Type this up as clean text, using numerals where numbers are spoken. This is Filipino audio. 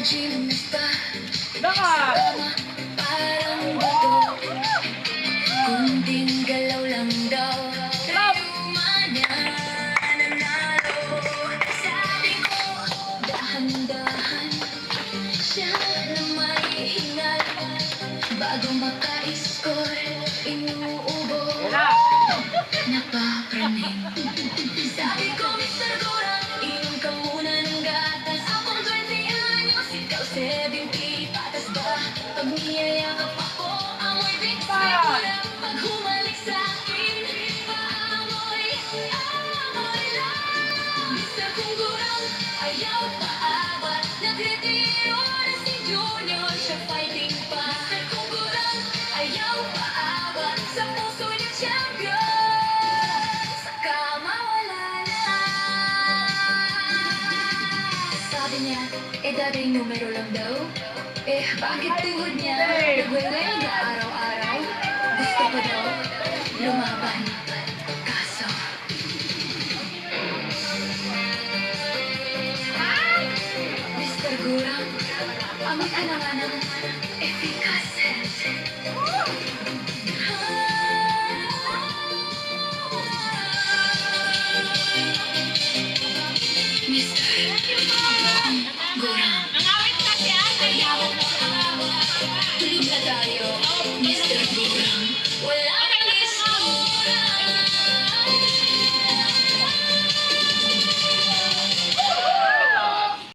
Dapat! Parang bato, kunting galaw lang daw. Umanya, nanalo. Sabi ko, dahan-dahan, siya na may hingal. Bago maka-score, inuubo, napapraning. Sabi ko, Mr. Gurang, inom ka muna ng gatas. Akong 20 anyos, ikaw 70. Patas ba? Pag niyayakap ako, amoy Vicks na pula. Pag humalik sa'kin, paamoy, amoy lang. Mr. Kung Gurang, ayaw paawat. Nagretiro na si Junior, siya fighting pa. Mr. Kung Gurang, ayaw paawat. Sa puso niya champion, saka mawala na. Sabi niya, dating numero lang daw. Bakit tuhod niya nagwewelga araw-araw? Gusto ko daw lumaban, kaso Mr. Gurang, amoy ka na nga ng efficacy.